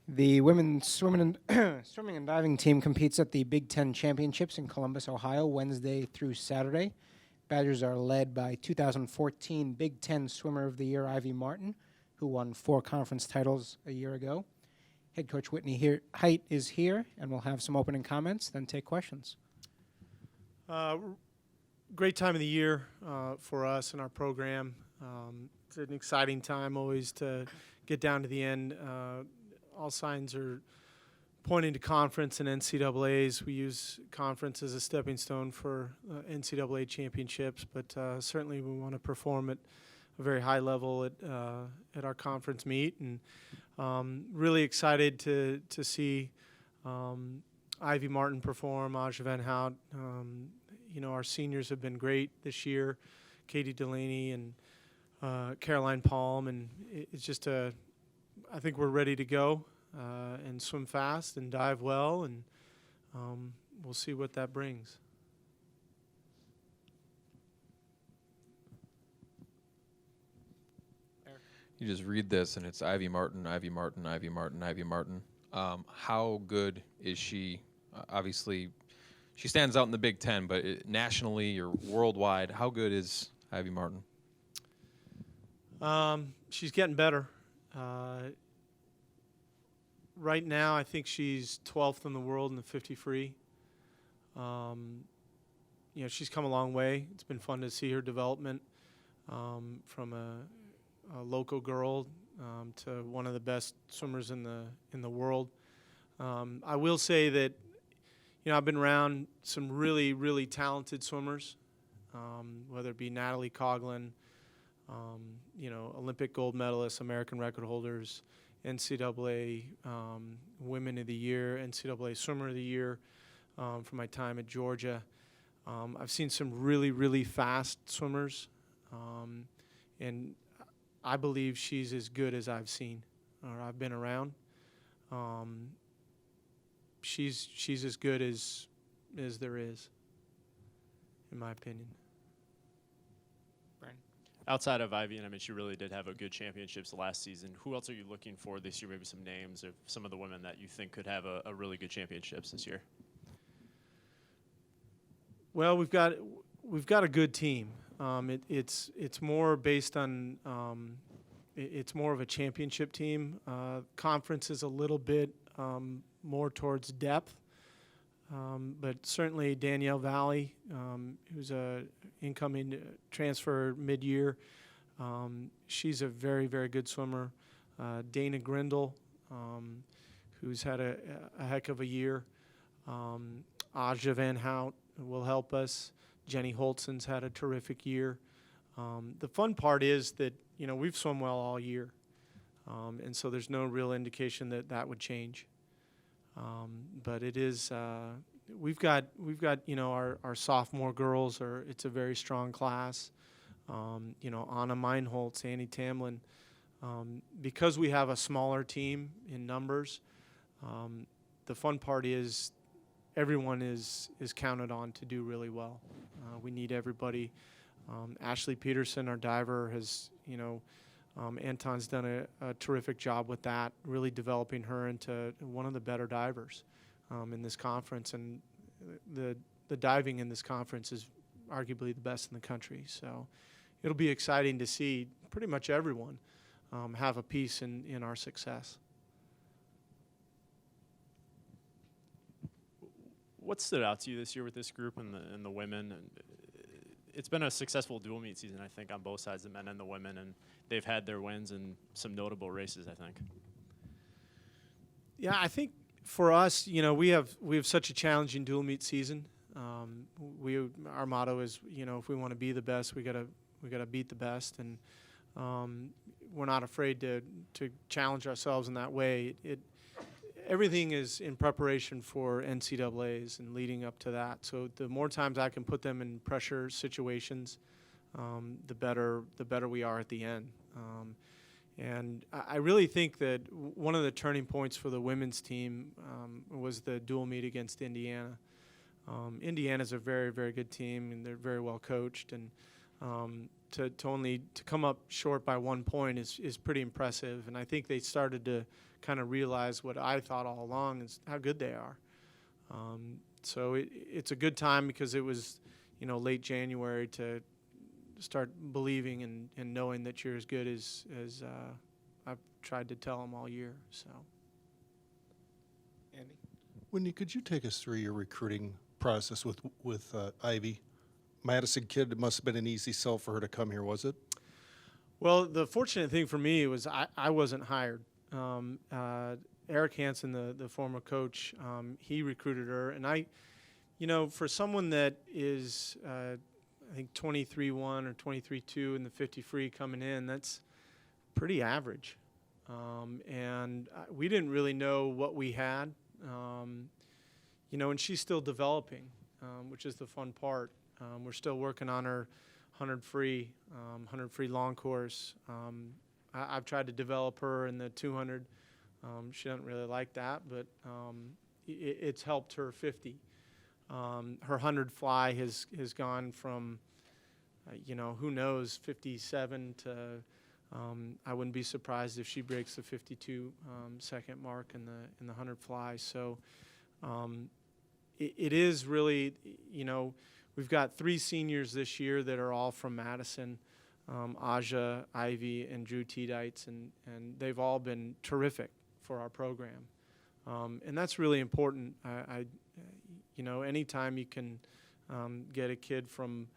The women's swimming and swimming and diving team competes at the Big Ten Championships in Columbus, Ohio, Wednesday through Saturday. Badgers are led by 2014 Big Ten Swimmer of the Year Ivy Martin, who won 4 conference titles a year ago. Head coach Whitney Hite is here, and we'll have some opening comments, then take questions. Great time of the year for us and our program. It's an exciting time always to get down to the end. All signs are pointing to conference and NCAAs. We use conference as a stepping stone for NCAA championships, but certainly we want to perform at a very high level at our conference meet, and really excited to see Ivy Martin perform, Aja Van Hout. Our seniors have been great this year, Katie Delaney and Caroline Palm, and it's just I think we're ready to go and swim fast and dive well, and we'll see what that brings. You just read this, and it's Ivy Martin, Ivy Martin, Ivy Martin, Ivy Martin. How good is she? Obviously, she stands out in the Big Ten, but nationally or worldwide, how good is Ivy Martin? She's getting better. Right now, I think she's 12th in the world in the 50 free. She's come a long way. It's been fun to see her development from a local girl to one of the best swimmers in the world. I will say that I've been around some really, really talented swimmers, whether it be Natalie Coughlin, Olympic gold medalists, American record holders, NCAA Women of the Year, NCAA Swimmer of the Year from my time at Georgia. I've seen some really, really fast swimmers, and I believe she's as good as I've seen or I've been around. She's as good as there is, in my opinion. Outside of Ivy, and I mean, she really did have a good championships last season. Who else are you looking for this year? Maybe some names of some of the women that you think could have a really good championships this year. Well, we've got a good team. It's more based on it's more of a championship team. Conference is a little bit more towards depth, but certainly Danielle Valley, who's a incoming transfer mid-year, she's a very, very good swimmer. Dana Grindle, who's had a heck of a year. Aja Van Hout will help us. Jenny Holtzon's had a terrific year. The fun part is that we've swum well all year, and so there's no real indication that would change. But it is we've got our sophomore girls it's a very strong class. Anna Meinholtz, Annie Tamlin. Because we have a smaller team in numbers, the fun part is everyone is counted on to do really well. We need everybody. Ashley Peterson, our diver, has Anton's done a terrific job with that, really developing her into one of the better divers in this conference. And the diving in this conference is arguably the best in the country. So it'll be exciting to see pretty much everyone have a piece in our success. What stood out to you this year with this group and the women? And it's been a successful dual meet season, I think, on both sides, the men and the women, and they've had their wins in some notable races, I think. Yeah, I think for us, we have such a challenging dual meet season. Our motto is, if we want to be the best, we gotta beat the best, and we're not afraid to challenge ourselves in that way. Everything is in preparation for NCAAs and leading up to that. So the more times I can put them in pressure situations, the better we are at the end. And I really think that one of the turning points for the women's team was the dual meet against Indiana. Indiana's a very, very good team, and they're very well coached. And to come up short by 1 point is pretty impressive. And I think they started to kind of realized what I thought all along is how good they are. So it's a good time because it was, late January to start believing and knowing that you're as good as I've tried to tell them all year. So, Andy? Whitney, could you take us through your recruiting process with Ivy? Madison kid, it must have been an easy sell for her to come here, was it? well, the fortunate thing for me was I wasn't hired. Eric Hansen, the former coach, he recruited her, and for someone that is, I think 23-1 or 23-2 in the 50 free coming in, that's pretty average. And we didn't really know what we had, and she's still developing, which is the fun part. We're still working on her 100 free long course. I've tried to develop her in the 200. She doesn't really like that, but it's helped her 50. Her 100 fly has gone from, who knows, 57 to, I wouldn't be surprised if she breaks the 52 second mark in the 100 fly. So it is really, we've got 3 seniors this year that are all from Madison, Aja, Ivy, and Drew Tiedites, and they've all been terrific for our program. And that's really important. Anytime you can get a kid from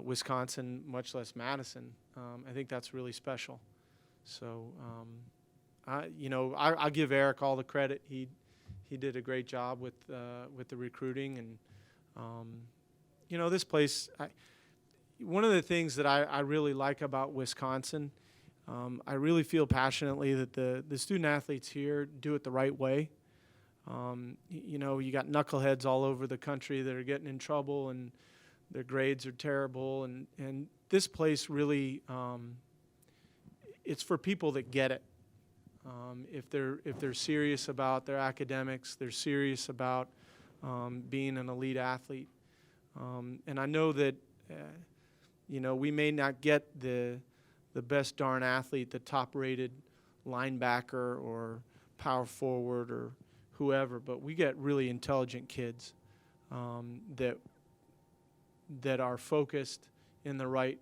Wisconsin, much less Madison, I think that's really special. So, I'll give Eric all the credit. He did a great job with the recruiting, and this place. One of the things that I really like about Wisconsin, I really feel passionately that the student athletes here do it the right way. You got knuckleheads all over the country that are getting in trouble and their grades are terrible. And this place really, it's for people that get it. If they're serious about their academics, they're serious about being an elite athlete. And I know that, we may not get the best darn athlete, the top-rated linebacker or power forward or whoever, but we get really intelligent kids that are focused in the right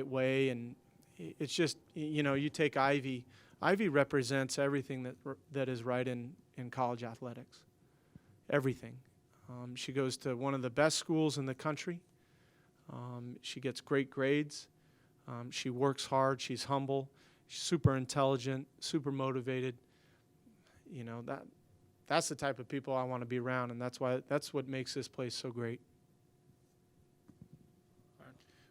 way, and it's just you take Ivy. Ivy represents everything that is right in college athletics. Everything. She goes to one of the best schools in the country. She gets great grades. She works hard. She's humble. She's super intelligent, super motivated. That's the type of people I want to be around, and that's what makes this place so great.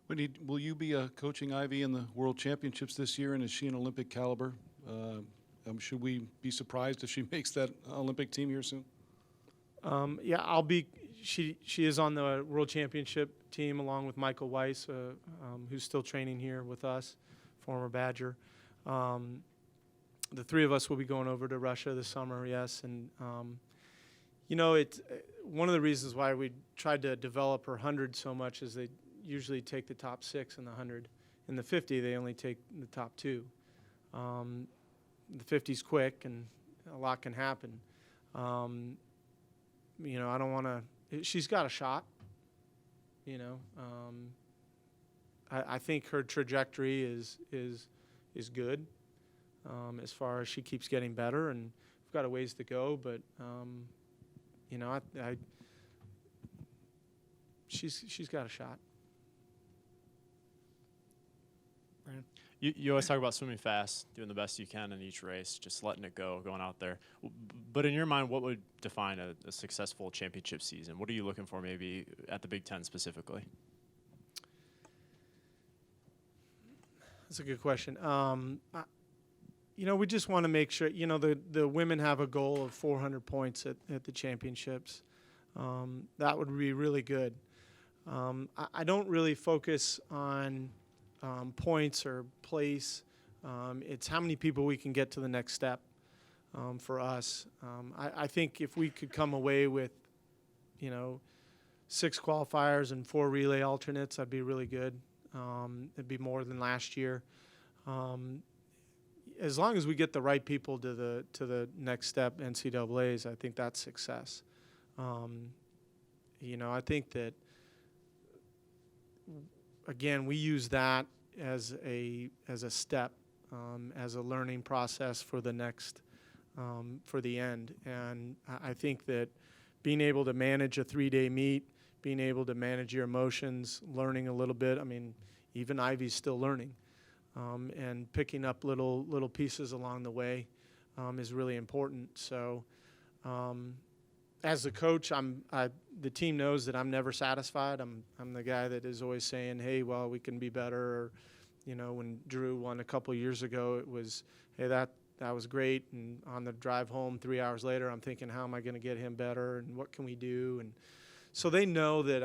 Whitney, will you be coaching Ivy in the World Championships this year, and is she an Olympic caliber? Should we be surprised if she makes that Olympic team here soon? Yeah, I'll be. She is on the World Championship team along with Michael Weiss, who's still training here with us, former Badger. The 3 of us will be going over to Russia this summer, yes. And, it's one of the reasons why we tried to develop her 100 so much is they usually take the top 6 in the 100. In the 50, they only take the top 2. The 50's quick, and a lot can happen. I don't want to. She's got a shot. I think her trajectory is good. As far as she keeps getting better, and we've got a ways to go, but she's got a shot. Brandon? You always talk about swimming fast, doing the best you can in each race, just letting it go, going out there. But in your mind, what would define a successful championship season? What are you looking for maybe at the Big Ten specifically? That's a good question. We just want to make sure, the women have a goal of 400 points at the championships. That would be really good. I don't really focus on points or place. It's how many people we can get to the next step for us. I think if we could come away with, 6 qualifiers and 4 relay alternates, that'd be really good. It'd be more than last year. as long as we get the right people to the next step, NCAA's, I think that's success. I think that, again, we use that as a step, as a learning process for the next, for the end. And I think that being able to manage a 3-day meet, being able to manage your emotions, learning a little bit. I mean, even Ivy's still learning, and picking up little pieces along the way is really important. So, as a coach, the team knows that I'm never satisfied. I'm the guy that is always saying, "Hey, well, we can be better." Or, when Drew won a couple years ago, it was, "Hey, that was great." And on the drive home 3 hours later, I'm thinking, "How am I going to get him better? And what can we do?" And so they know that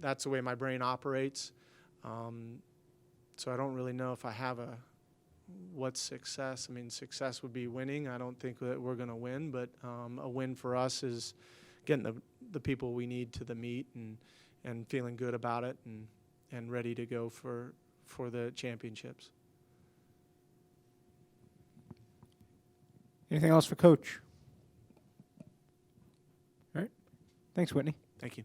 that's the way my brain operates. So I don't really know if I have what's success. I mean, success would be winning. I don't think that we're going to win, but a win for us is getting the people we need to the meet and feeling good about it and ready to go for the championships. Anything else for Coach? All right. Thanks, Whitney. Thank you.